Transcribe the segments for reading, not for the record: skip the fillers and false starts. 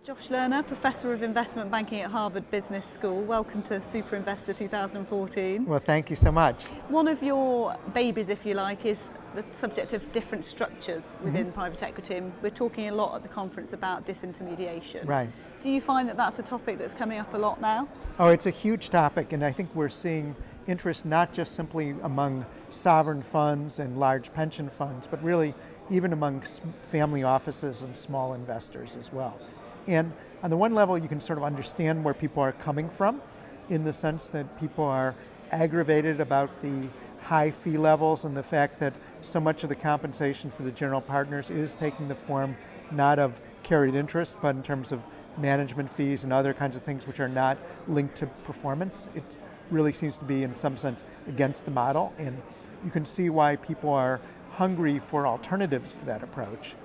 Josh Lerner, Professor of Investment Banking at Harvard Business School. Welcome to Super Investor 2014. Well, thank you so much. One of your babies, if you like, is the subject of different structures within private equity. And we're talking a lot at the conference about disintermediation. Right. Do you find that that's a topic that's coming up a lot now? Oh, it's a huge topic, and I think we're seeing interest not just simply among sovereign funds and large pension funds, but really even among family offices and small investors as well. And on the one level, you can sort of understand where people are coming from, in the sense that people are aggravated about the high fee levels and the fact that so much of the compensation for the general partners is taking the form not of carried interest, but in terms of management fees and other kinds of things which are not linked to performance. It really seems to be, in some sense, against the model, and you can see why people are hungry for alternatives to that approach.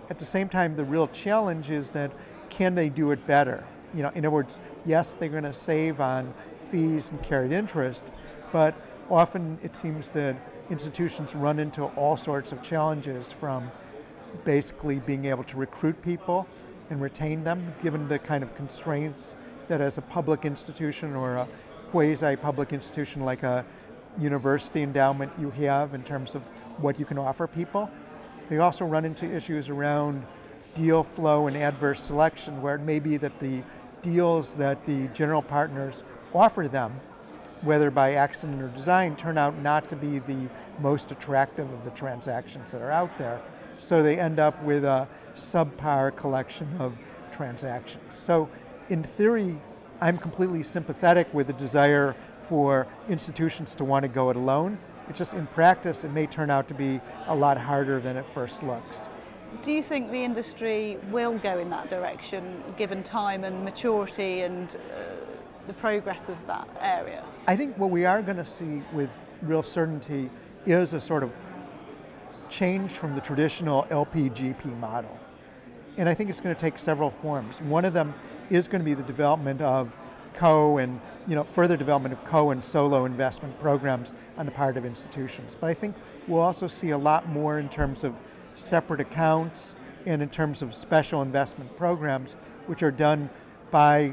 At the same time, the real challenge is that can they do it better? You know, in other words, yes, they're going to save on fees and carried interest, but often it seems that institutions run into all sorts of challenges, from basically being able to recruit people and retain them, given the kind of constraints that as a public institution or a quasi-public institution like a university endowment you have in terms of what you can offer people. They also run into issues around deal flow and adverse selection, where it may be that the deals that the general partners offer them, whether by accident or design, turn out not to be the most attractive of the transactions that are out there. So they end up with a subpar collection of transactions. So in theory, I'm completely sympathetic with the desire for institutions to want to go it alone. It's just in practice, it may turn out to be a lot harder than it first looks. Do you think the industry will go in that direction, given time and maturity and the progress of that area? I think what we are going to see with real certainty is a sort of change from the traditional LP-GP model. And I think it's going to take several forms. One of them is going to be the development of and further development of and solo investment programs on the part of institutions. But I think we'll also see a lot more in terms of separate accounts and in terms of special investment programs, which are done by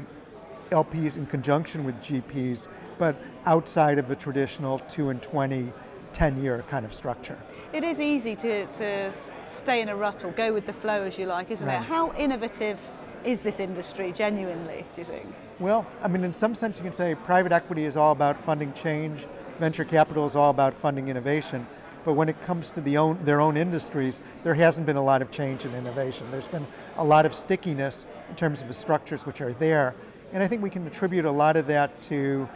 LPs in conjunction with GPs, but outside of the traditional 2 and 20, 10-year kind of structure. It is easy to stay in a rut or go with the flow, as you like, isn't it? How innovative is this industry, genuinely, do you think? Well, I mean, in some sense you can say private equity is all about funding change, venture capital is all about funding innovation, but when it comes to their own industries, there hasn't been a lot of change in innovation. There's been a lot of stickiness in terms of the structures which are there, and I think we can attribute a lot of that to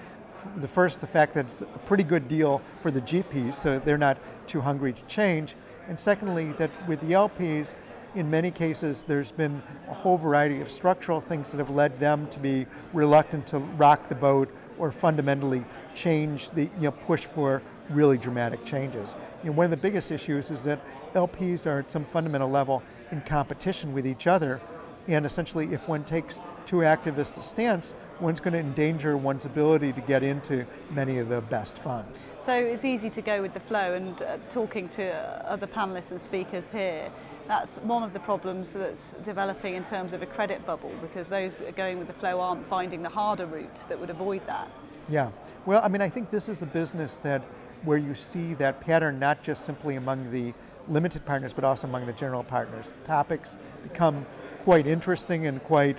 the fact that it's a pretty good deal for the GPs, so they're not too hungry to change, and secondly, that with the LPs, in many cases, there's been a whole variety of structural things that have led them to be reluctant to rock the boat or fundamentally change push for really dramatic changes. One of the biggest issues is that LPs are at some fundamental level in competition with each other, and essentially if one takes too activist a stance, one's going to endanger one's ability to get into many of the best funds. So it's easy to go with the flow, and talking to other panelists and speakers here, that's one of the problems that's developing in terms of a credit bubble, because those going with the flow aren't finding the harder routes that would avoid that. Yeah, well, I mean, I think this is a business where you see that pattern not just simply among the limited partners, but also among the general partners. Topics become quite interesting and quite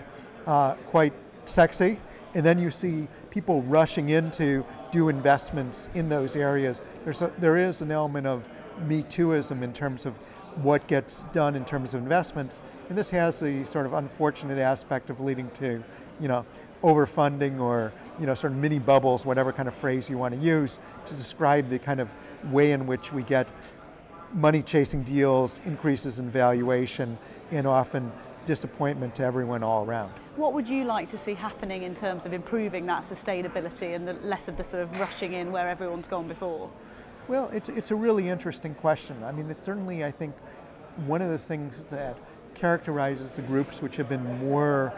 sexy, and then you see people rushing in to do investments in those areas. There is an element of Me Tooism in terms of what gets done in terms of investments, and this has the sort of unfortunate aspect of leading to, overfunding or, sort of mini bubbles, whatever kind of phrase you want to use to describe the kind of way in which we get money-chasing deals, increases in valuation, and often disappointment to everyone all around. What would you like to see happening in terms of improving that sustainability and less of the sort of rushing in where everyone's gone before? Well, it's a really interesting question. I mean, it's certainly, I think, one of the things that characterizes the groups which have been more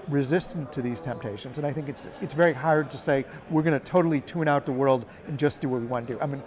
resistant to these temptations, and I think it's very hard to say we're going to totally tune out the world and just do what we want to do. I mean,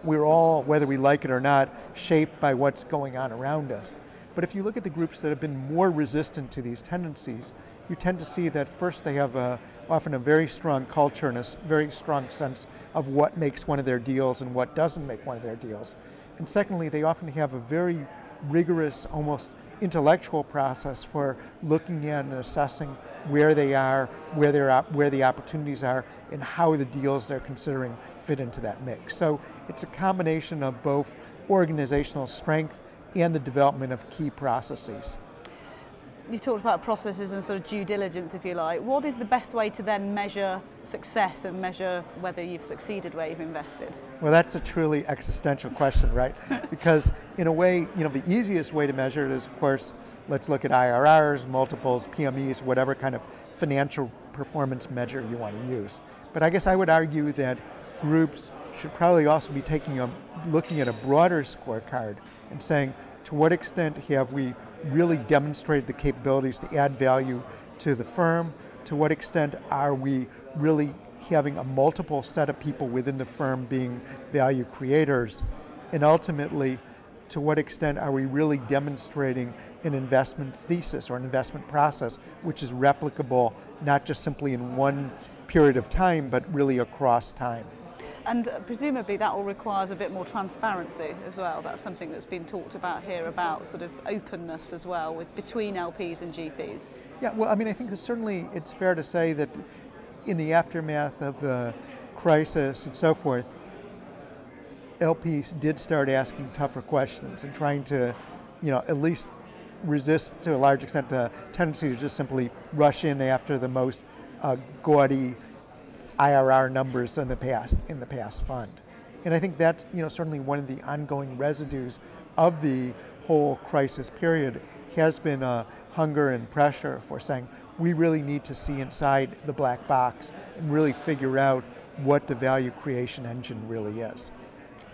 we're all, whether we like it or not, shaped by what's going on around us. But if you look at the groups that have been more resistant to these tendencies, you tend to see that first they have often a very strong culture and a very strong sense of what makes one of their deals and what doesn't make one of their deals. And secondly, they often have a very rigorous, almost intellectual process for looking at and assessing where they are, where the opportunities are, and how the deals they're considering fit into that mix. So it's a combination of both organizational strength and the development of key processes. You talked about processes and sort of due diligence, if you like. What is the best way to then measure success and measure whether you've succeeded where you've invested? Well, that's a truly existential question, right? Because in a way, the easiest way to measure it is, of course, let's look at IRRs, multiples, PMEs, whatever kind of financial performance measure you want to use. But I guess I would argue that groups should probably also be looking at a broader scorecard and saying, to what extent have we really demonstrated the capabilities to add value to the firm? To what extent are we really having a multiple set of people within the firm being value creators? And ultimately, to what extent are we really demonstrating an investment thesis or an investment process which is replicable not just simply in one period of time, but really across time? And presumably that all requires a bit more transparency as well. That's something that's been talked about here, about sort of openness as well between LPs and GPs. Yeah, well, I mean, I think that certainly it's fair to say that in the aftermath of the crisis and so forth, LPs did start asking tougher questions and trying to, at least resist to a large extent the tendency to just simply rush in after the most gaudy IRR numbers in the past fund. And I think that, certainly one of the ongoing residues of the whole crisis period has been a hunger and pressure for saying we really need to see inside the black box and really figure out what the value creation engine really is.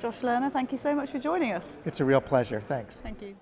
Josh Lerner, thank you so much for joining us. It's a real pleasure. Thanks. Thank you.